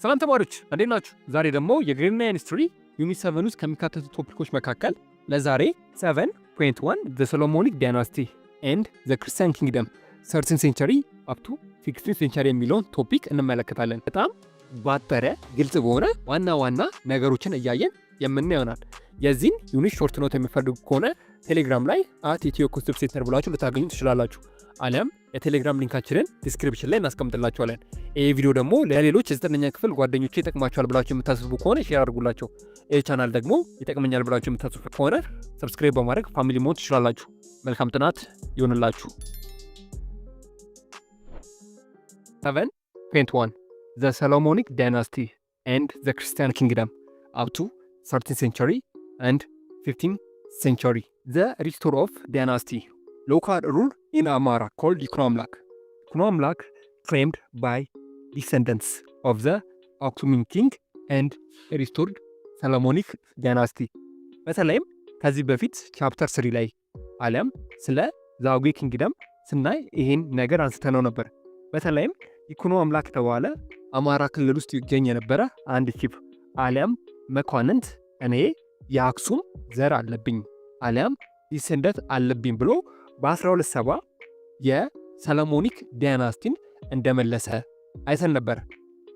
ሰላም ተማሪዎች እንዴት ናችሁ? ዛሬ ደግሞ የግሪክና ሂስትሪ ዩኒት 7 ውስጥ ከሚካተቱ ቶፒኮች መካከል ለዛሬ 7.1 the Solomonic dynasty and the Christian kingdom 13th century up to 16th century የሚለውን ቶፒክ እንመለከታለን። በጣም ባጠረ ግልጽ በሆነ ዋና ነገሮችን እያየን የምናየው ይሆናል። የዚህን ዩኒት ሾርት ኖት የሚፈልጉ ከሆነ ቴሌግራም ላይ @ethiocosmcenter ብላችሁ ልታገኙ ትችላላችሁ። አለም የቴሌግራም ሊንካችንን ዲስክሪፕሽን ላይ እናስቀምጥላችኋለን። ይሄ ቪዲዮ ደግሞ ለሌሎች የ9ኛ ክፍል ጓደኞቼ ይጠቅማቸዋል ብላችሁ የምታስቡ ከሆነ ሼር አድርጉላቸው። ይህ ቻናል ደግሞ ይጠቅመኛል ብላችሁ የምታስቡ ከሆነ ሰብስክራይብ በማድረግ ፋሚሊ መሆን ትችላላችሁ። መልካም ጥናት ይሁንላችሁ። 7.1 The Solomonic dynasty and the Christian kingdom up to 13th century and 15th century. The restore of dynasty. Local rule in Amara called Yikuno Amlak. Yikuno Amlak claimed by descendants of the Aksumid king and restored Solomonic dynasty. በተለይም ከዚህ በፊት ቻፕተር 3 ላይ አለም ስለ ዛጉዌ ኪንግደም ስናይ ይሄን ነገር አንስተነው ነበር። በተለይም ይኩኖ አምላክ ተባለ አማራ ክልል ውስጥ ይገኝ የነበረ አንድ ቺፍ አለም መኳንንት እኔ የአክሱም ዘር አለብኝ አለም ዲሰንደንት አለብኝ ብሎ በ1270 የሰሎሞኒክ ዳይናስቲን እንደመለሰ አይተን ነበር።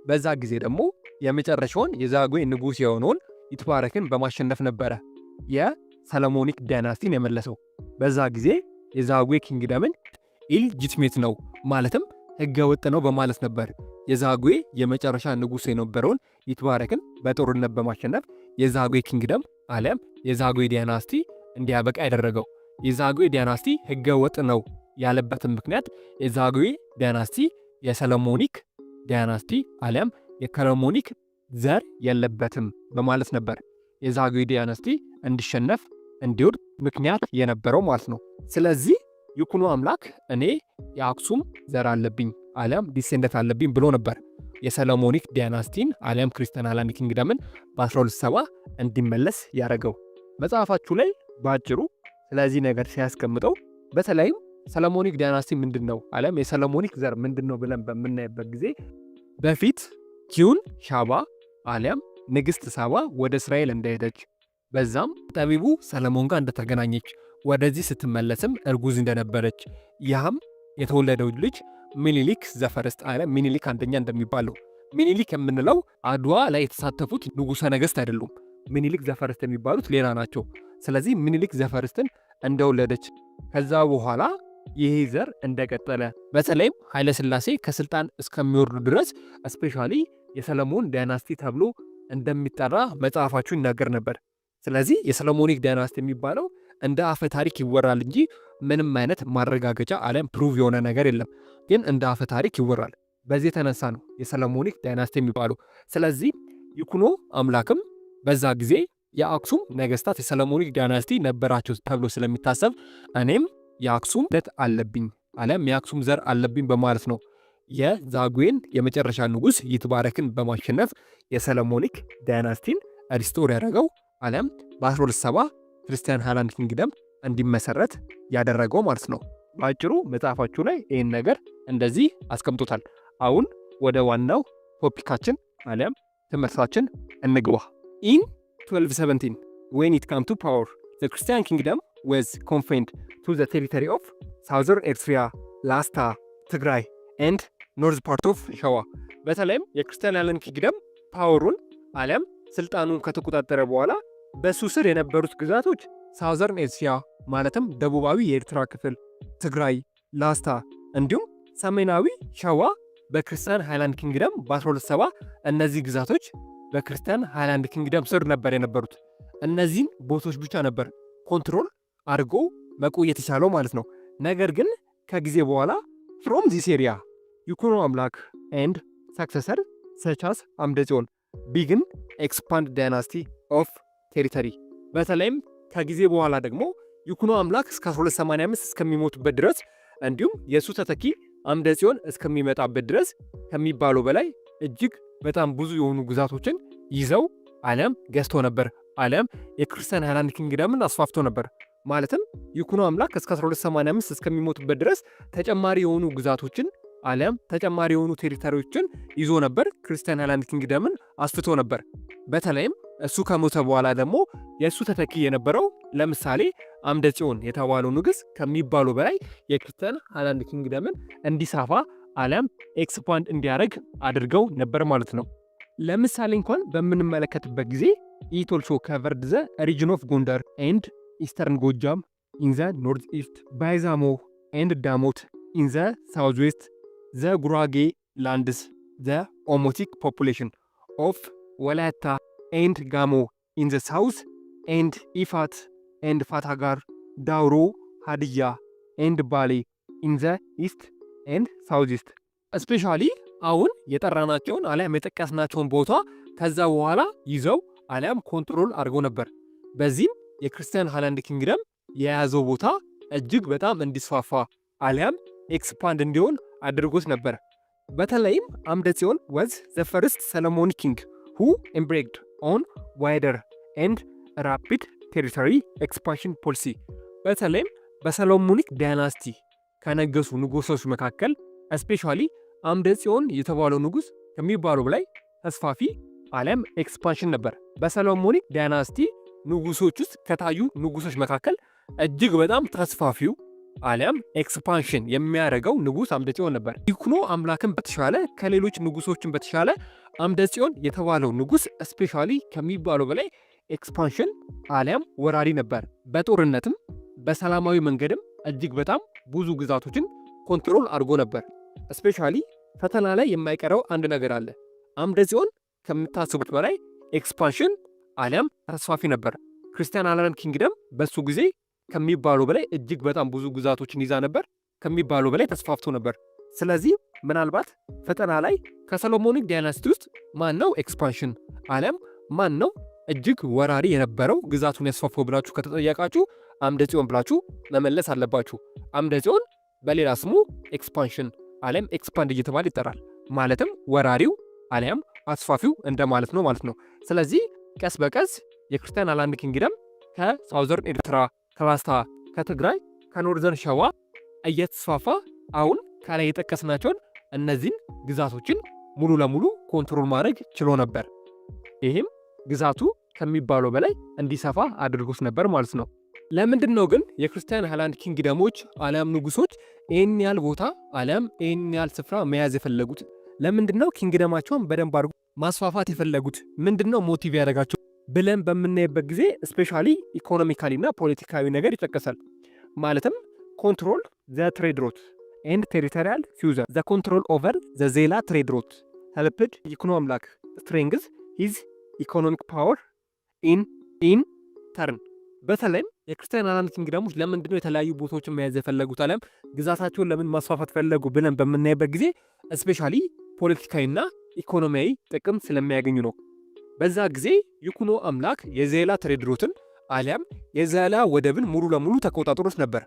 በዛ ጊዜ ደግሞ የመጨረሻውን የዛጉዌ ንጉስ የሆነውን ይትባረክን በማሸነፍ ነበረ የሰሎሞኒክ ዳይናስቲን የመለሰው። በዛ ጊዜ የዛጉዌ ኪንግደምን ኢልጂትሜት ነው ማለትም ህገ ወጥ ነው በማለት ነበር የዛጉዌ የመጨረሻ ንጉስ የነበረውን ይትባረክን በጦርነት በማሸነፍ የዛጉዌ ኪንግደም አለም የዛጉዌ ዳይናስቲ እንዲያበቃ ያደረገው። የዛጉዌ ዳይናስቲ ህገ ወጥ ነው ያለበትን ምክንያት የዛጉዌ ዳይናስቲ የሰሎሞኒክ ዳይናስቲ አለም የሰሎሞኒክ ዘር የለበትም በማለት ነበር የዛጉዌ ዳይናስቲ እንዲሸነፍ እንዲወድቅ ምክንያት የነበረው ማለት ነው። ስለዚህ ይኩኖ አምላክ እኔ የአክሱም ዘር አለብኝ አለም ዲሴንደንት አለብኝ ብሎ ነበር የሰሎሞኒክ ዳይናስቲን አለም ክርስቲያን ሃይላንድ ኪንግደምን በ1270 እንዲመለስ ያደረገው። መጽሐፋችሁ ላይ ባጭሩ ስለዚህ ነገር ሲያስቀምጠው በተለይም ሰሎሞኒክ ዳይናስቲ ምንድነው አለም የሰሎሞኒክ ዘር ምንድነው ብለን በምናይበት ጊዜ በፊት ኪውን ሻባ አለም ንግስት ሳባ ወደ እስራኤል እንደሄደች በዛም ጠቢቡ ሰለሞን ጋር እንደተገናኘች ወደዚህ ስትመለስም እርጉዝ እንደነበረች ያም የተወለደው ልጅ ሚኒሊክ ዘፈርስት አለም ሚኒሊክ አንደኛ እንደሚባለው ሚኒሊክ የምንለው አድዋ ላይ የተሳተፉት ንጉሠ ነገሥት አይደሉም። ሚኒሊክ ዘፈርስት የሚባሉት ሌላ ናቸው። ስለዚህ ሚኒሊክ ዘፈርስትን እንደወለደች ከዛ በኋላ ይሄ ዘር እንደቀጠለ በተለይም ኃይለ ሥላሴ ከስልጣን እስከሚወርዱ ድረስ ስፔሻሊ የሰሎሞን ዳይናስቲ ተብሎ እንደሚጠራ መጽሐፋችሁ ይናገር ነበር። ስለዚህ የሰሎሞኒክ ዳይናስቲ የሚባለው እንደ አፈ ታሪክ ይወራል እንጂ ምንም አይነት ማረጋገጫ አለም ፕሩቭ የሆነ ነገር የለም። ግን እንደ አፈ ታሪክ ይወራል። በዚህ የተነሳ ነው የሰሎሞኒክ ዳይናስቲ የሚባለው። ስለዚህ ይኩኖ አምላክም በዛ ጊዜ የአክሱም ነገስታት የሰሎሞኒክ ዳይናስቲ ነበራቸው ተብሎ ስለሚታሰብ እኔም የአክሱም ለት አለብኝ አለም የአክሱም ዘር አለብኝ በማለት ነው የዛጉዌን የመጨረሻ ንጉስ ይትባረክን በማሸነፍ የሰሎሞኒክ ዳይናስቲን ሪስቶር ያደረገው አለም በ1270 ክርስቲያን ሃይላንድ ኪንግደም እንዲመሰረት ያደረገው ማለት ነው። ባጭሩ መጽሐፋችሁ ላይ ይህን ነገር እንደዚህ አስቀምጦታል። አሁን ወደ ዋናው ቶፒካችን አለም ትምህርታችን እንግባ። In 1217 when it came to power the Christian kingdom was confined to the territory of southern Eritrea, Lasta, Tigray and north part of Shawa. በተለይም የክርስቲያን ሃይላንድ ኪንግደም ፓወሩን አለም ስልጣኑን ከተቆጣጠረ በኋላ በሱ ስር የነበሩት ግዛቶች ሳውዘርን ኤርትራ ማለትም ደቡባዊ የኤርትራ ክፍል፣ ትግራይ፣ ላስታ እንዲሁም ሰሜናዊ ሸዋ በክርስቲያን ሃይላንድ ኪንግደም በ1270 እነዚህ ግዛቶች በክርስቲያን ሃይላንድ ኪንግደም ስር ነበር የነበሩት። እነዚህን ቦታዎች ብቻ ነበር ኮንትሮል አድርጎ መቆየት የቻለው ማለት ነው። ነገር ግን ከጊዜ በኋላ ፍሮም ዚስ ኤሪያ ይኩኖ አምላክ ኤንድ ሰክሰሰር ሰቻስ አምደጽዮን ቢግን ኤክስፓንድ ዳይናስቲ ኦፍ ቴሪተሪ። በተለይም ከጊዜ በኋላ ደግሞ ይኩኖ አምላክ እስከ 1285 እስከሚሞቱበት ድረስ እንዲሁም የሱ ተተኪ አምደጽዮን እስከሚመጣበት ድረስ ከሚባለው በላይ እጅግ በጣም ብዙ የሆኑ ግዛቶችን ይዘው አለም ገዝቶ ነበር። አለም የክርስቲያን ሃይላንድ ኪንግደምን አስፋፍቶ ነበር። ማለትም ይኩኖ አምላክ እስከ 1285 እስከሚሞቱበት ድረስ ተጨማሪ የሆኑ ግዛቶችን አሊያም ተጨማሪ የሆኑ ቴሪቶሪዎችን ይዞ ነበር። ክርስቲያን ሃይላንድ ኪንግደምን አስፍቶ ነበር። በተለይም እሱ ከሞተ በኋላ ደግሞ የእሱ ተተኪ የነበረው ለምሳሌ አምደ ጽዮን የተባለው ንጉስ ከሚባሉ በላይ የክርስቲያን ሃይላንድ ኪንግደምን እንዲሳፋ አሊያም ኤክስፓንድ እንዲያደርግ አድርገው ነበር ማለት ነው። ለምሳሌ እንኳን በምንመለከትበት ጊዜ ኢት ኦልሶ ከቨርድ ዘ ሪጅን ኦፍ ጎንደር ኤንድ ኢስተርን ጎጃም ኢን ዘ ኖርዝ ኢስት ባይ ዛሞ ኤንድ ዳሞት ኢን ዘ ሳውዝ ዌስት ዘ ጉራጌ ላንድስ ዘ ኦሞቲክ ፖፑሌሽን ኦፍ ወላይታ ኤንድ ጋሞ ኢን ዘ ሳውዝ ኤንድ ኢፋት ኤንድ ፋታጋር ዳውሮ ሀዲያ ኤንድ ባሌ ኢን ዘ ኢስት ኤንድ ሳውዝ ኢስት እስፔሻሊ አሁን የጠራናቸውን አሊያም የጠቀስናቸውን ቦታ ከዛ በኋላ ይዘው አሊያም ኮንትሮል አድርጎ ነበር። በዚህም የክርስቲያን ሃይላንድ ኪንግደም የያዘው ቦታ እጅግ በጣም እንዲስፋፋ አሊያም ኤክስፓንድ እንዲሆን አድርጎት ነበር። በተለይም አምደ ጽዮን ወዝ ዘ ፈርስት ሰሎሞኒክ ኪንግ ሁ ኤምብሬክድ ኦን ዋይደር ኤንድ ራፒድ ቴሪቶሪ ኤክስፓንሽን ፖሊሲ። በተለይም በሰሎሞኒክ ዳይናስቲ ከነገሱ ንጉሶች መካከል እስፔሻሊ አምደ ጽዮን የተባለው ንጉስ ከሚባለው በላይ ተስፋፊ አሊያም ኤክስፓንሽን ነበር። በሰሎሞኒክ ዳይናስቲ ንጉሶች ውስጥ ከታዩ ንጉሶች መካከል እጅግ በጣም ተስፋፊው አሊያም ኤክስፓንሽን የሚያደርገው ንጉስ አምደ ጽዮን ነበር። ይኩኖ አምላክን በተሻለ ከሌሎች ንጉሶችን በተሻለ አምደ ጽዮን የተባለው ንጉስ እስፔሻሊ ከሚባለው በላይ ኤክስፓንሽን አሊያም ወራሪ ነበር። በጦርነትም በሰላማዊ መንገድም እጅግ በጣም ብዙ ግዛቶችን ኮንትሮል አድርጎ ነበር። እስፔሻሊ ፈተና ላይ የማይቀረው አንድ ነገር አለ። አምደ ጽዮን ከምታስቡት በላይ ኤክስፓንሽን አሊያም ተስፋፊ ነበር። ክርስቲያን ሃይላንድ ኪንግደም በሱ ጊዜ ከሚባሉ በላይ እጅግ በጣም ብዙ ግዛቶችን ይዛ ነበር፣ ከሚባሉ በላይ ተስፋፍቶ ነበር። ስለዚህ ምናልባት ፈተና ላይ ከሰሎሞኒክ ዳይናስቲ ውስጥ ማን ነው ኤክስፓንሽን አሊያም ማን ነው እጅግ ወራሪ የነበረው ግዛቱን ያስፋፋው ብላችሁ ከተጠየቃችሁ አምደ ጽዮን ብላችሁ መመለስ አለባችሁ። አምደ ጽዮን በሌላ ስሙ ኤክስፓንሽን አሊያም ኤክስፓንድ እየተባለ ይጠራል። ማለትም ወራሪው አሊያም አስፋፊው እንደማለት ነው ማለት ነው። ስለዚህ ቀስ በቀስ የክርስቲያን ሃይላንድ ኪንግደም ከሳውዘርን ኤርትራ፣ ከላስታ፣ ከትግራይ፣ ከኖርዘርን ሸዋ እየተስፋፋ አሁን ከላይ የጠቀስናቸውን እነዚህን ግዛቶችን ሙሉ ለሙሉ ኮንትሮል ማድረግ ችሎ ነበር። ይህም ግዛቱ ከሚባለው በላይ እንዲሰፋ አድርጎት ነበር ማለት ነው። ለምንድን ነው ግን የክርስቲያን ሃይላንድ ኪንግደሞች አሊያም ንጉሶች ይህን ያህል ቦታ አሊያም ይህን ያህል ስፍራ መያዝ የፈለጉት? ለምንድን ነው ኪንግደማቸውን በደንብ አድርጎ ማስፋፋት የፈለጉት? ምንድን ነው ሞቲቭ ያደረጋቸው ብለን በምናይበት ጊዜ ስፔሻሊ ኢኮኖሚካሊ እና ፖለቲካዊ ነገር ይጠቀሳል። ማለትም ኮንትሮል ዘ ትሬድ ሮት ኤንድ ቴሪቶሪያል ፊውዘር ዘ ኮንትሮል ኦቨር ዘ ዜላ ትሬድ ሮት ሄልፕድ ይኩኖ አምላክ ስትሬንግዝ ሂዝ ኢኮኖሚክ ፓወር ኢን ተርን። በተለይም የክርስቲያን ሃይላንድ ኪንግደሞች ለምንድነው የተለያዩ ቦታዎችን መያዝ የፈለጉት አለም ግዛታቸውን ለምን ማስፋፋት ፈለጉ ብለን በምናይበት ጊዜ እስፔሻሊ ፖለቲካዊና ኢኮኖሚያዊ ጥቅም ስለሚያገኙ ነው። በዛ ጊዜ ይኩኖ አምላክ የዜላ ትሬድ ሮትን አሊያም የዜላ ወደብን ሙሉ ለሙሉ ተቆጣጥሮት ነበር።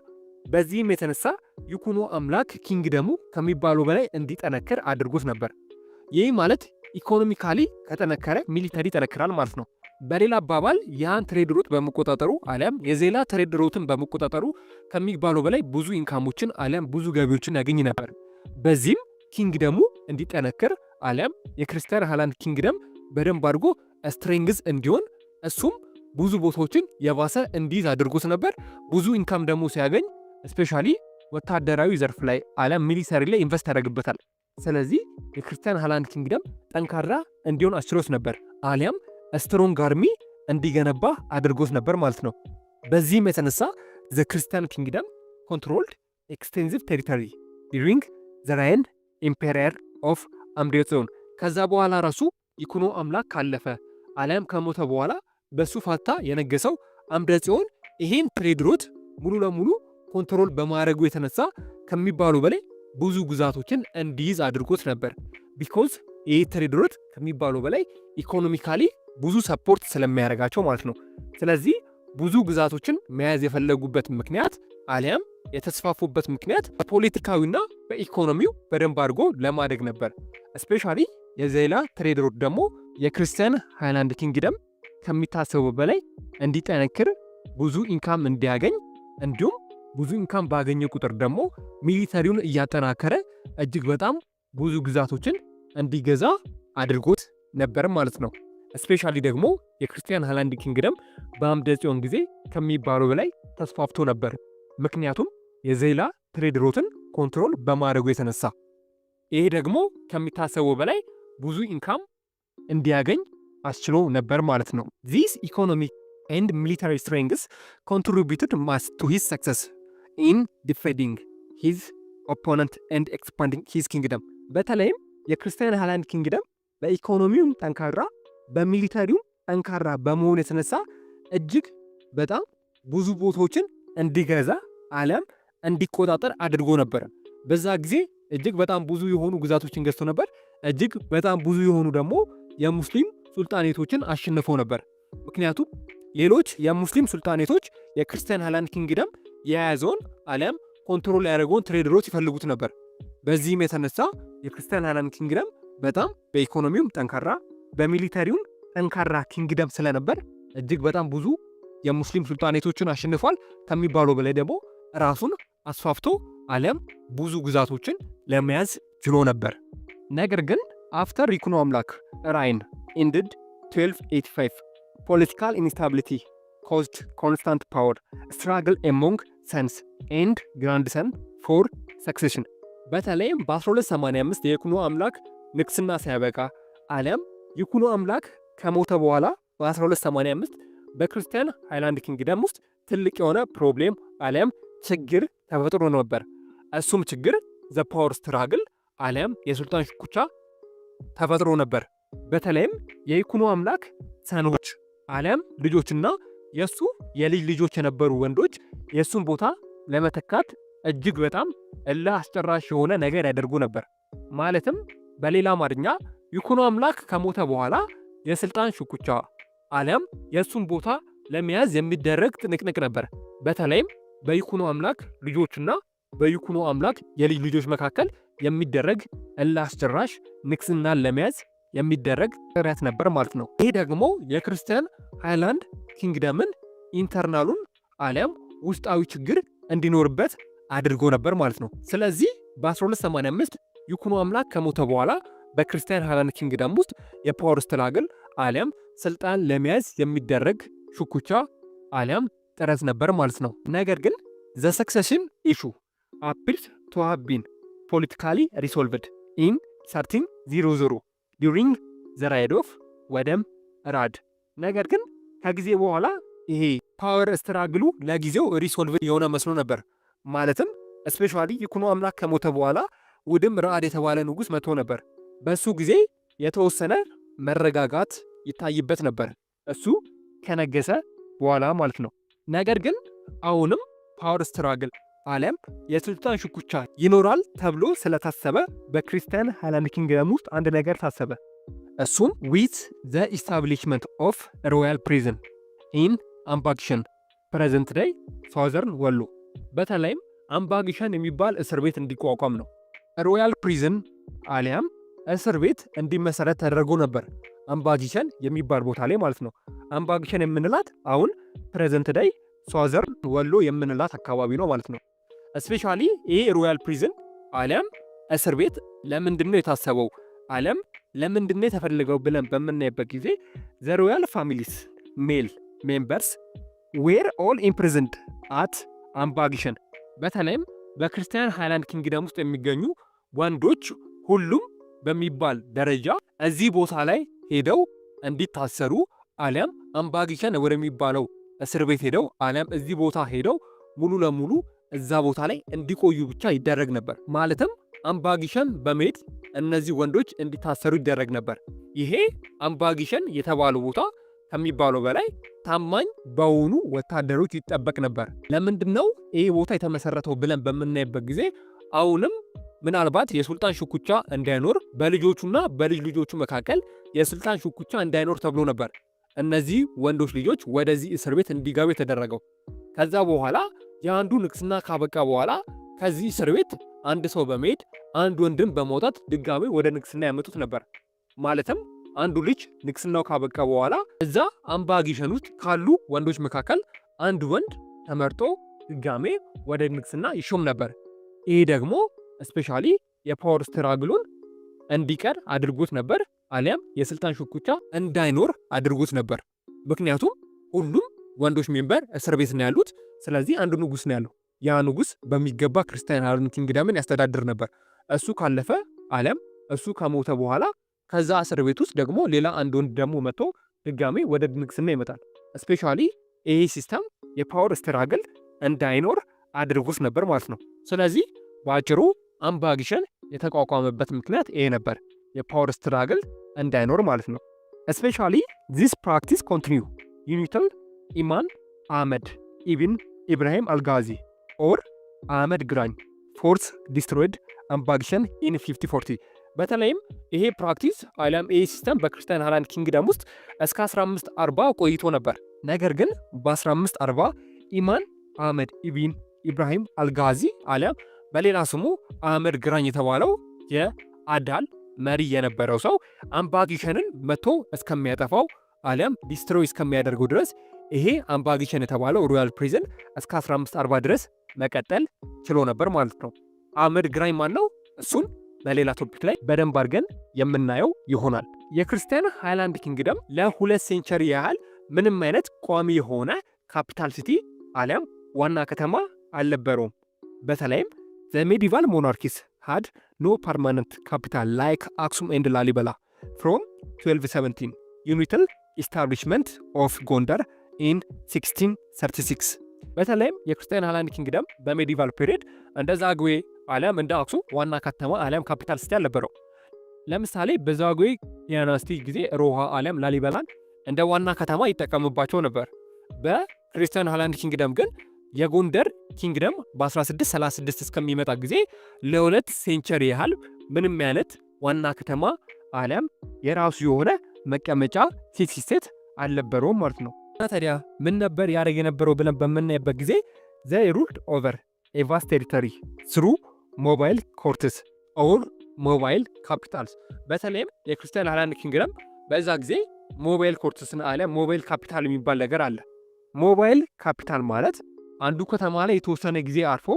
በዚህም የተነሳ ይኩኖ አምላክ ኪንግደሙ ከሚባሉ በላይ እንዲጠነክር አድርጎት ነበር። ይህ ማለት ኢኮኖሚካሊ ከጠነከረ ሚሊተሪ ይጠነክራል ማለት ነው። በሌላ አባባል ያን ትሬድ ሩት በመቆጣጠሩ አሊያም የዜላ ትሬድ ሩትን በመቆጣጠሩ ከሚባሉ በላይ ብዙ ኢንካሞችን አሊያም ብዙ ገቢዎችን ያገኝ ነበር። በዚህም ኪንግደሙ እንዲጠነክር አሊያም የክርስቲያን ሃይላንድ ኪንግደም በደንብ አድርጎ ስትሬንግዝ እንዲሆን እሱም ብዙ ቦታዎችን የባሰ እንዲይዝ አድርጎት ነበር። ብዙ ኢንካም ደግሞ ሲያገኝ ስፔሻሊ ወታደራዊ ዘርፍ ላይ አሊያም ሚሊተሪ ላይ ኢንቨስት ያደርግበታል። ስለዚህ የክርስቲያን ሃይላንድ ኪንግደም ጠንካራ እንዲሆን አስችሎት ነበር አሊያም ስትሮንግ አርሚ እንዲገነባ አድርጎት ነበር ማለት ነው። በዚህም የተነሳ ዘ ክርስቲያን ኪንግደም ኮንትሮልድ ኤክስቴንሲቭ ቴሪቶሪ ዲሪንግ ዘ ራይን ኢምፔሪየር ኦፍ አምደ ጽዮን። ከዛ በኋላ ራሱ ይኩኖ አምላክ ካለፈ አሊያም ከሞተ በኋላ በሱ ፋታ የነገሰው አምደ ጽዮን ይሄን ትሬድ ሩት ሙሉ ለሙሉ ኮንትሮል በማድረጉ የተነሳ ከሚባሉ በላይ ብዙ ግዛቶችን እንዲይዝ አድርጎት ነበር። ቢኮዝ ይህ ትሬድ ሩት ከሚባሉ በላይ ኢኮኖሚካሊ ብዙ ሰፖርት ስለሚያደርጋቸው ማለት ነው። ስለዚህ ብዙ ግዛቶችን መያዝ የፈለጉበት ምክንያት አሊያም የተስፋፉበት ምክንያት በፖለቲካዊና በኢኮኖሚው በደንብ አድርጎ ለማደግ ነበር። ስፔሻሊ የዜላ ትሬድ ሩት ደግሞ የክርስቲያን ሃይላንድ ኪንግደም ከሚታሰቡ በላይ እንዲጠነክር ብዙ ኢንካም እንዲያገኝ እንዲሁም ብዙ ኢንካም ባገኘ ቁጥር ደግሞ ሚሊተሪውን እያጠናከረ እጅግ በጣም ብዙ ግዛቶችን እንዲገዛ አድርጎት ነበር ማለት ነው። ስፔሻሊ ደግሞ የክርስቲያን ሃይላንድ ኪንግደም በአምደ ጽዮን ጊዜ ከሚባለው በላይ ተስፋፍቶ ነበር። ምክንያቱም የዜላ ትሬድ ሮትን ኮንትሮል በማድረጉ የተነሳ ይሄ ደግሞ ከሚታሰበው በላይ ብዙ ኢንካም እንዲያገኝ አስችሎ ነበር ማለት ነው። ዚስ ኢኮኖሚክ ኤንድ ሚሊታሪ ስትሬንግስ ኮንትሪቢዩትድ ማስ ቱ ሂዝ ሰክሰስ ኢን ዲፌንዲንግ ሂዝ ኦፖነንት ኤንድ ኤክስፓንዲንግ ሂዝ ኪንግደም። በተለይም የክርስቲያን ሃይላንድ ኪንግደም በኢኮኖሚውም ጠንካራ በሚሊታሪውም ጠንካራ በመሆኑ የተነሳ እጅግ በጣም ብዙ ቦታዎችን እንዲገዛ አለም እንዲቆጣጠር አድርጎ ነበር። በዛ ጊዜ እጅግ በጣም ብዙ የሆኑ ግዛቶችን ገዝቶ ነበር። እጅግ በጣም ብዙ የሆኑ ደግሞ የሙስሊም ሱልጣኔቶችን አሸንፈው ነበር። ምክንያቱም ሌሎች የሙስሊም ሱልጣኔቶች የክርስቲያን ሃይላንድ ኪንግደም የያዘውን አለም ኮንትሮል ያደረገውን ትሬደሮች ይፈልጉት ነበር። በዚህም የተነሳ የክርስቲያን ሃይላንድ ኪንግደም በጣም በኢኮኖሚውም ጠንካራ በሚሊታሪውም ጠንካራ ኪንግደም ስለነበር እጅግ በጣም ብዙ የሙስሊም ሱልጣኔቶችን አሸንፏል። ከሚባለው በላይ ደግሞ ራሱን አስፋፍቶ አለም ብዙ ግዛቶችን ለመያዝ ችሎ ነበር። ነገር ግን አፍተር ይኩኖ አምላክ ራይን ኢንድድ 1285 ፖለቲካል ኢንስታቢሊቲ ኮዝድ ኮንስታንት ፓወር ስትራግል ኤሞንግ ሰንስ ኤንድ ግራንድሰን ፎር ሰክሴሽን። በተለይም በ1285 የይኩኖ አምላክ ንግስና ሲያበቃ አሊያም ይኩኖ አምላክ ከሞተ በኋላ በ1285 በክርስቲያን ሃይላንድ ኪንግደም ውስጥ ትልቅ የሆነ ፕሮብሌም አሊያም ችግር ተፈጥሮ ነበር። እሱም ችግር ዘ ፓወር ስትራግል አሊያም የሱልጣን ሽኩቻ ተፈጥሮ ነበር። በተለይም የይኩኖ አምላክ ሰኖች አሊያም ልጆችና የሱ የልጅ ልጆች የነበሩ ወንዶች የሱን ቦታ ለመተካት እጅግ በጣም እልህ አስጨራሽ የሆነ ነገር ያደርጉ ነበር። ማለትም በሌላ አማርኛ ይኩኖ አምላክ ከሞተ በኋላ የስልጣን ሽኩቻ አሊያም የሱን ቦታ ለመያዝ የሚደረግ ትንቅንቅ ነበር። በተለይም በይኩኖ አምላክ ልጆችና በይኩኖ አምላክ የልጅ ልጆች መካከል የሚደረግ እልህ አስጨራሽ ንግስናን ለመያዝ የሚደረግ ጥረት ነበር ማለት ነው። ይህ ደግሞ የክርስቲያን ሃይላንድ ኪንግደምን ኢንተርናሉን አሊያም ውስጣዊ ችግር እንዲኖርበት አድርጎ ነበር ማለት ነው። ስለዚህ በ1285 ይኩኖ አምላክ ከሞተ በኋላ በክርስቲያን ሃይላንድ ኪንግደም ውስጥ የፓወር ስትራግል አሊያም ስልጣን ለመያዝ የሚደረግ ሽኩቻ አሊያም ጥረት ነበር ማለት ነው። ነገር ግን ዘ ሰክሰሽን ኢሹ አፒርስ ቱ ሃቭ ቢን ፖለቲካሊ ሪሶልቭድ ኢን 1300 ዱሪንግ ዘ ራይድ ኦፍ ወደም ራድ። ነገር ግን ከጊዜ በኋላ ይሄ ፓወር ስትራግሉ ለጊዜው ሪሶልቭድ የሆነ መስሎ ነበር። ማለትም ስፔሻሊ ይኩኖ አምላክ ከሞተ በኋላ ውድም ራድ የተባለ ንጉስ መጥቶ ነበር። በሱ ጊዜ የተወሰነ መረጋጋት ይታይበት ነበር፣ እሱ ከነገሰ በኋላ ማለት ነው። ነገር ግን አሁንም ፓወር ስትራግል አሊያም የሱልጣን ሽኩቻ ይኖራል ተብሎ ስለታሰበ በክርስቲያን ሃይላንድ ኪንግደም ውስጥ አንድ ነገር ታሰበ። እሱም ዊዝ ዘ ኢስታብሊሽመንት ኦፍ ሮያል ፕሪዝን ኢን አምባግሸን ፕሬዘንት ዴይ ሳውዘርን ወሎ። በተለይም አምባግሸን የሚባል እስር ቤት እንዲቋቋም ነው። ሮያል ፕሪዝን አሊያም እስር ቤት እንዲመሰረት ተደርጎ ነበር፣ አምባግሸን የሚባል ቦታ ላይ ማለት ነው። አምባግሸን የምንላት አሁን ፕሬዘንት ዴይ ሳውዘርን ወሎ የምንላት አካባቢ ነው ማለት ነው። ስፔሻሊ ይሄ ሮያል ፕሪዝን አሊያም እስር ቤት ለምንድን ነው የታሰበው አሊያም ለምንድን ነው የተፈለገው ብለን በምናይበት ጊዜ ዘ ሮያል ፋሚሊስ ሜል ሜምበርስ ዌር ኦል ኢምፕሪዝንድ አት አምባግሸን። በተለይም በክርስቲያን ሃይላንድ ኪንግደም ውስጥ የሚገኙ ወንዶች ሁሉም በሚባል ደረጃ እዚህ ቦታ ላይ ሄደው እንዲታሰሩ አሊያም አምባግሸን ወደሚባለው እስር ቤት ሄደው አሊያም እዚህ ቦታ ሄደው ሙሉ ለሙሉ እዛ ቦታ ላይ እንዲቆዩ ብቻ ይደረግ ነበር። ማለትም አምባግሸን በመሄድ እነዚህ ወንዶች እንዲታሰሩ ይደረግ ነበር። ይሄ አምባግሸን የተባለው ቦታ ከሚባለው በላይ ታማኝ በሆኑ ወታደሮች ይጠበቅ ነበር። ለምንድን ነው ይሄ ቦታ የተመሰረተው ብለን በምናይበት ጊዜ አሁንም ምናልባት የሱልጣን ሽኩቻ እንዳይኖር በልጆቹና በልጅ ልጆቹ መካከል የሱልጣን ሽኩቻ እንዳይኖር ተብሎ ነበር እነዚህ ወንዶች ልጆች ወደዚህ እስር ቤት እንዲገቡ የተደረገው። ከዛ በኋላ የአንዱ ንግስና ካበቃ በኋላ ከዚህ እስር ቤት አንድ ሰው በመሄድ አንድ ወንድም በመውጣት ድጋሚ ወደ ንግስና ያመጡት ነበር። ማለትም አንዱ ልጅ ንግስናው ካበቃ በኋላ እዛ አምባግሸን ውስጥ ካሉ ወንዶች መካከል አንድ ወንድ ተመርጦ ድጋሜ ወደ ንግስና ይሾም ነበር። ይሄ ደግሞ ስፔሻሊ የፓወር ስትራግሉን እንዲቀር አድርጎት ነበር፣ አሊያም የስልጣን ሽኩቻ እንዳይኖር አድርጎት ነበር። ምክንያቱም ሁሉም ወንዶች ሜምበር እስር ቤት ነው ያሉት። ስለዚህ አንድ ንጉስ ነው ያለው። ያ ንጉስ በሚገባ ክርስቲያን ሃላንድ ኪንግደምን ያስተዳድር ነበር። እሱ ካለፈ አሊያም እሱ ከሞተ በኋላ ከዛ እስር ቤት ውስጥ ደግሞ ሌላ አንድ ወንድ ደግሞ መጥቶ ድጋሜ ወደ ንግስና ይመጣል። ስፔሻሊ ይሄ ሲስተም የፓወር ስትራግል እንዳይኖር አድርጎት ነበር ማለት ነው። ስለዚህ በአጭሩ አምባጊሸን የተቋቋመበት ምክንያት ይሄ ነበር፣ የፓወር ስትራግል እንዳይኖር ማለት ነው። ስፔሻሊ ዚስ ፕራክቲስ ኮንቲኒዩ ዩኒትል ኢማን አህመድ ኢብን ኢብራሂም አልጋዚ ኦር አህመድ ግራኝ ፎርስ ዲስትሮይድ አምባጊሸን ኢን 5040። በተለይም ይሄ ፕራክቲስ አሊያም ይሄ ሲስተም በክርስቲያን ሃላንድ ኪንግደም ውስጥ እስከ 1540 ቆይቶ ነበር። ነገር ግን በ1540 ኢማን አህመድ ኢብን ኢብራሂም አልጋዚ አሊያም በሌላ ስሙ አህመድ ግራኝ የተባለው የአዳል መሪ የነበረው ሰው አምባጊሸንን መቶ እስከሚያጠፋው አሊያም ዲስትሮይ እስከሚያደርገው ድረስ ይሄ አምባጊሸን የተባለው ሮያል ፕሪዝን እስከ 1540 ድረስ መቀጠል ችሎ ነበር ማለት ነው። አህመድ ግራኝ ማን ነው? እሱን በሌላ ቶፒክ ላይ በደንብ አድርገን የምናየው ይሆናል። የክርስቲያን ሃይላንድ ኪንግደም ለ2 ሴንቸሪ ያህል ምንም አይነት ቋሚ የሆነ ካፒታል ሲቲ አሊያም ዋና ከተማ አልነበረውም። በተለይም ዘ ሜዲቫል ሞናርኪስ had no permanent capital like Aksum and Lalibela from 1217 unital establishment of Gondar in 1636። በተለይም የክርስቲያን ሃላንድ ኪንግደም በሜዲቫል ፔሪየድ እንደ ዛጉዌ አሊያም እንደ አክሱም ዋና ከተማ አሊያም ካፒታል ሲቲ አልነበረው። ለምሳሌ በዛጉዌ ዳይናስቲ ጊዜ ሮሃ አሊያም ላሊበላን እንደ ዋና ከተማ ይጠቀምባቸው ነበር። በክርስቲያን ሃላንድ ኪንግደም ግን የጎንደር ኪንግደም በ1636 እስከሚመጣ ጊዜ ለ2 ሴንቸሪ ያህል ምንም አይነት ዋና ከተማ አሊያም የራሱ የሆነ መቀመጫ ሲቲ ስቴት አልነበረውም ማለት ነው። ታዲያ ምን ነበር ያደርግ የነበረው ብለን በምናይበት ጊዜ ዘ ሩልድ ኦቨር ኤ ቫስት ቴሪቶሪ ስሩ ሞባይል ኮርትስ ኦር ሞባይል ካፒታልስ። በተለይም የክርስቲያን ሃላንድ ኪንግደም በዛ ጊዜ ሞባይል ኮርትስና አሊያም ሞባይል ካፒታል የሚባል ነገር አለ። ሞባይል ካፒታል ማለት አንዱ ከተማ ላይ የተወሰነ ጊዜ አርፎ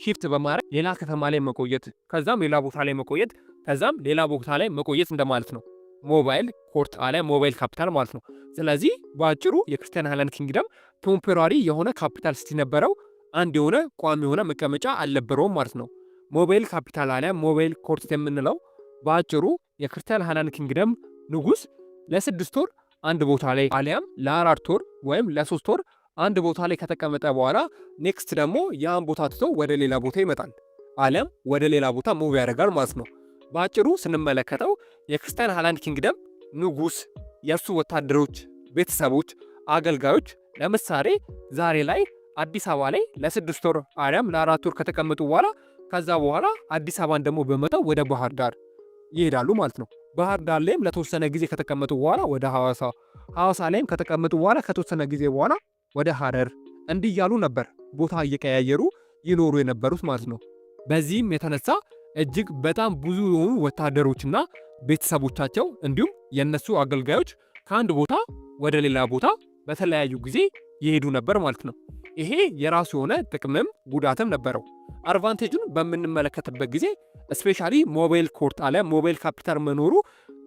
ሺፍት በማድረግ ሌላ ከተማ ላይ መቆየት፣ ከዛም ሌላ ቦታ ላይ መቆየት፣ ከዛም ሌላ ቦታ ላይ መቆየት እንደማለት ነው። ሞባይል ኮርት አሊያም ሞባይል ካፒታል ማለት ነው። ስለዚህ በአጭሩ የክርስቲያን ሃላንድ ኪንግደም ቴምፖራሪ የሆነ ካፒታል ሲቲ ነበረው፣ አንድ የሆነ ቋሚ የሆነ መቀመጫ አልነበረውም ማለት ነው። ሞባይል ካፒታል አሊያም ሞባይል ኮርት የምንለው በአጭሩ የክርስቲያን ሃላንድ ኪንግደም ንጉስ ለ6 ወር አንድ ቦታ ላይ አሊያም ለ4 ወር ወይም ለ3 ወር አንድ ቦታ ላይ ከተቀመጠ በኋላ ኔክስት ደግሞ ያን ቦታ ትቶ ወደ ሌላ ቦታ ይመጣል አሊያም ወደ ሌላ ቦታ ሙቭ ያደርጋል ማለት ነው። በአጭሩ ስንመለከተው የክርስቲያን ሃላንድ ኪንግደም ንጉስ፣ የእርሱ ወታደሮች፣ ቤተሰቦች፣ አገልጋዮች ለምሳሌ ዛሬ ላይ አዲስ አበባ ላይ ለ6 ወር አሊያም ለ4 ወር ከተቀመጡ በኋላ ከዛ በኋላ አዲስ አበባን ደግሞ በመተው ወደ ባህር ዳር ይሄዳሉ ማለት ነው። ባህር ዳር ላይም ለተወሰነ ጊዜ ከተቀመጡ በኋላ ወደ ሐዋሳ ላይም ከተቀመጡ በኋላ ከተወሰነ ጊዜ በኋላ ወደ ሐረር እንዲያሉ ነበር ቦታ እየቀያየሩ ይኖሩ የነበሩት ማለት ነው። በዚህም የተነሳ እጅግ በጣም ብዙ የሆኑ ወታደሮችና ቤተሰቦቻቸው እንዲሁም የነሱ አገልጋዮች ከአንድ ቦታ ወደ ሌላ ቦታ በተለያዩ ጊዜ ይሄዱ ነበር ማለት ነው። ይሄ የራሱ የሆነ ጥቅምም ጉዳትም ነበረው። አድቫንቴጁን በምንመለከትበት ጊዜ ስፔሻሊ ሞባይል ኮርት አሊያም ሞባይል ካፒታል መኖሩ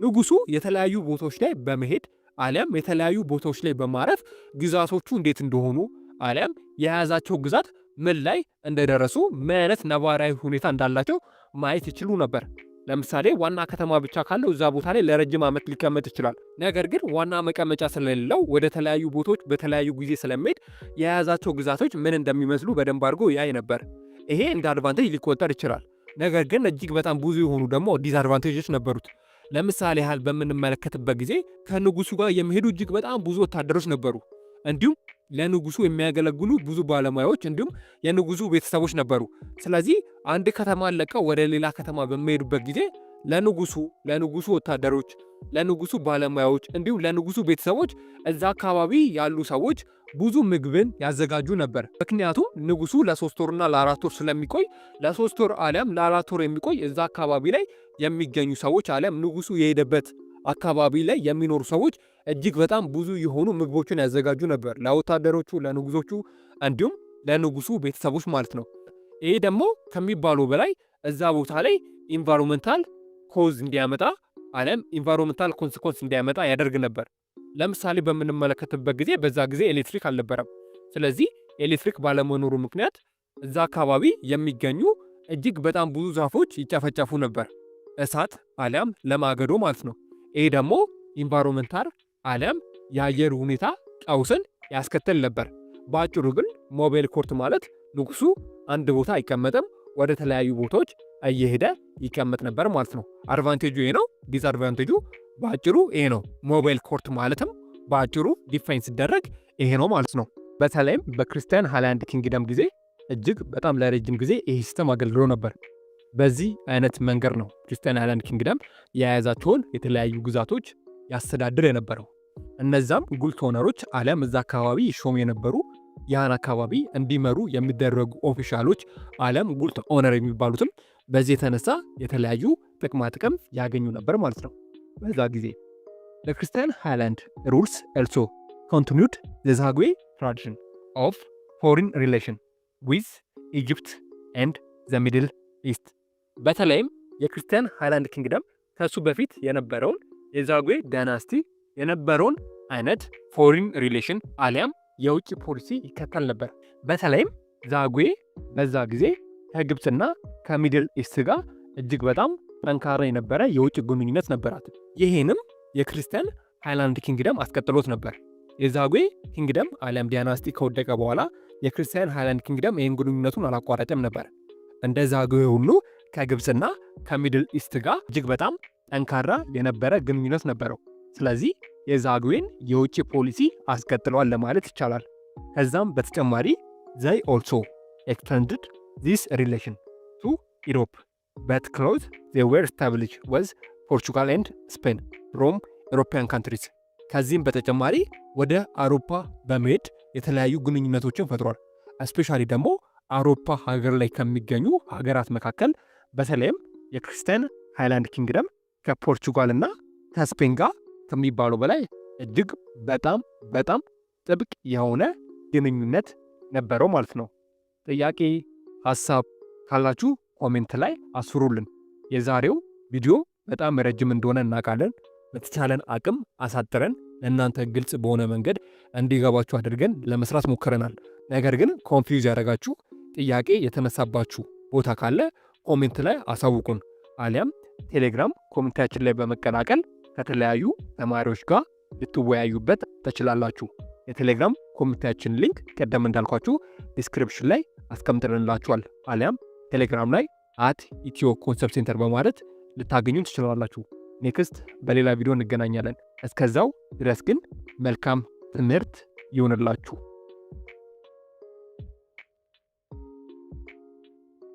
ንጉሱ የተለያዩ ቦታዎች ላይ በመሄድ አሊያም የተለያዩ ቦታዎች ላይ በማረፍ ግዛቶቹ እንዴት እንደሆኑ አሊያም የያዛቸው ግዛት ምን ላይ እንደደረሱ ምን አይነት ነባራዊ ሁኔታ እንዳላቸው ማየት ይችሉ ነበር። ለምሳሌ ዋና ከተማ ብቻ ካለው እዛ ቦታ ላይ ለረጅም ዓመት ሊቀመጥ ይችላል። ነገር ግን ዋና መቀመጫ ስለሌለው ወደ ተለያዩ ቦታዎች በተለያዩ ጊዜ ስለሚሄድ የያዛቸው ግዛቶች ምን እንደሚመስሉ በደንብ አድርጎ ያይ ነበር። ይሄ እንደ አድቫንቴጅ ሊቆጠር ይችላል። ነገር ግን እጅግ በጣም ብዙ የሆኑ ደግሞ ዲስአድቫንቴጆች ነበሩት። ለምሳሌ ያህል በምንመለከትበት ጊዜ ከንጉሱ ጋር የሚሄዱ እጅግ በጣም ብዙ ወታደሮች ነበሩ። እንዲሁም ለንጉሱ የሚያገለግሉ ብዙ ባለሙያዎች እንዲሁም የንጉሱ ቤተሰቦች ነበሩ። ስለዚህ አንድ ከተማ ለቀው ወደ ሌላ ከተማ በሚሄዱበት ጊዜ ለንጉሱ ወታደሮች፣ ለንጉሱ ባለሙያዎች እንዲሁም ለንጉሱ ቤተሰቦች እዛ አካባቢ ያሉ ሰዎች ብዙ ምግብን ያዘጋጁ ነበር። ምክንያቱም ንጉሱ ለ3 ወርና ለ4 ወር ስለሚቆይ ለ3 ወር አሊያም ለ4 ወር የሚቆይ እዛ አካባቢ ላይ የሚገኙ ሰዎች አሊያም ንጉሱ የሄደበት አካባቢ ላይ የሚኖሩ ሰዎች እጅግ በጣም ብዙ የሆኑ ምግቦችን ያዘጋጁ ነበር ለወታደሮቹ፣ ለንጉሶቹ እንዲሁም ለንጉሱ ቤተሰቦች ማለት ነው። ይሄ ደግሞ ከሚባሉ በላይ እዛ ቦታ ላይ ኢንቫይሮንመንታል ኮዝ እንዲያመጣ አለም ኢንቫይሮንመንታል ኮንሲኮንስ እንዲያመጣ ያደርግ ነበር። ለምሳሌ በምንመለከትበት ጊዜ በዛ ጊዜ ኤሌክትሪክ አልነበረም። ስለዚህ ኤሌክትሪክ ባለመኖሩ ምክንያት እዛ አካባቢ የሚገኙ እጅግ በጣም ብዙ ዛፎች ይጨፈጨፉ ነበር፣ እሳት አሊያም ለማገዶ ማለት ነው። ይሄ ደግሞ ኢንቫይሮንመንታል አሊያም የአየር ሁኔታ ቀውስን ያስከትል ነበር። በአጭሩ ግን ሞባይል ኮርት ማለት ንጉሱ አንድ ቦታ አይቀመጥም፣ ወደ ተለያዩ ቦታዎች እየሄደ ይቀመጥ ነበር ማለት ነው። አድቫንቴጁ ይሄ ነው። ዲስአድቫንቴጁ በአጭሩ ይሄ ነው። ሞባይል ኮርት ማለትም በአጭሩ ዲፋይን ሲደረግ ይሄ ነው ማለት ነው። በተለይም በክርስቲያን ሃይላንድ ኪንግደም ጊዜ እጅግ በጣም ለረጅም ጊዜ ይሄ ሲስተም አገልግሎ ነበር። በዚህ አይነት መንገድ ነው ክርስቲያን ሃይላንድ ኪንግደም የያዛቸውን የተለያዩ ግዛቶች ያስተዳድር የነበረው። እነዛም ጉልት ኦነሮች አሊያም እዛ አካባቢ ይሾሙ የነበሩ ያን አካባቢ እንዲመሩ የሚደረጉ ኦፊሻሎች አሊያም ጉልት ኦነር የሚባሉትም በዚህ የተነሳ የተለያዩ ጥቅማ ጥቅም ያገኙ ነበር ማለት ነው። በዛ ጊዜ ለክርስቲያን ሃይላንድ ሩልስ ኤልሶ ኮንቲኒውድ ዘ ዛጉዌ ትራዲሽን ኦፍ ፎሪን ሪሌሽን ዊዝ ኢጅፕት ኤንድ ዘ ሚድል ኢስት። በተለይም የክርስቲያን ሃይላንድ ኪንግደም ከሱ በፊት የነበረውን የዛጉዌ ዳይናስቲ የነበረውን አይነት ፎሪን ሪሌሽን አሊያም የውጭ ፖሊሲ ይከተል ነበር። በተለይም ዛጉዌ በዛ ጊዜ ከግብፅና ከሚድል ኢስት ጋር እጅግ በጣም ጠንካራ የነበረ የውጭ ግንኙነት ነበራት። ይሄንም የክርስቲያን ሃይላንድ ኪንግደም አስቀጥሎት ነበር። የዛጉዌ ኪንግደም አሊያም ዳይናስቲ ከወደቀ በኋላ የክርስቲያን ሃይላንድ ኪንግደም ይህን ግንኙነቱን አላቋረጠም ነበር። እንደ ዛጉዌ ሁሉ ከግብፅና ከሚድል ኢስት ጋር እጅግ በጣም ጠንካራ የነበረ ግንኙነት ነበረው። ስለዚህ የዛጉዌን የውጭ ፖሊሲ አስቀጥለዋል ለማለት ይቻላል። ከዛም በተጨማሪ ዘይ ኦልሶ ኤክስተንድድ ዚስ ሪሌሽን ቱ ኢሮፕ በት ክሎዝ ዘይ ዌር ስታብሊሽ ወዝ ፖርቹጋል ኤንድ ስፔን ፍሮም ኢሮፒያን ካንትሪስ። ከዚህም በተጨማሪ ወደ አውሮፓ በመሄድ የተለያዩ ግንኙነቶችን ፈጥሯል። እስፔሻሊ ደግሞ አውሮፓ ሀገር ላይ ከሚገኙ ሀገራት መካከል በተለይም የክርስቲያን ሃይላንድ ኪንግደም ከፖርቹጋል እና ከስፔን ጋር ከሚባለው በላይ እጅግ በጣም በጣም ጥብቅ የሆነ ግንኙነት ነበረው ማለት ነው። ጥያቄ ሀሳብ ካላችሁ ኮሜንት ላይ አስፍሩልን። የዛሬው ቪዲዮ በጣም ረጅም እንደሆነ እናውቃለን። በተቻለን አቅም አሳጥረን ለእናንተ ግልጽ በሆነ መንገድ እንዲገባችሁ አድርገን ለመስራት ሞክረናል። ነገር ግን ኮንፊውዝ ያደረጋችሁ ጥያቄ የተነሳባችሁ ቦታ ካለ ኮሜንት ላይ አሳውቁን፣ አሊያም ቴሌግራም ኮሜንታችን ላይ በመቀላቀል ከተለያዩ ተማሪዎች ጋር ልትወያዩበት ትችላላችሁ። የቴሌግራም ኮሚኒቲያችን ሊንክ ቀደም እንዳልኳችሁ ዲስክሪፕሽን ላይ አስቀምጥልንላችኋል። አሊያም ቴሌግራም ላይ @ኢትዮ ኮንሰፕት ሴንተር በማለት ልታገኙ ትችላላችሁ። ኔክስት በሌላ ቪዲዮ እንገናኛለን። እስከዛው ድረስ ግን መልካም ትምህርት ይሁንላችሁ።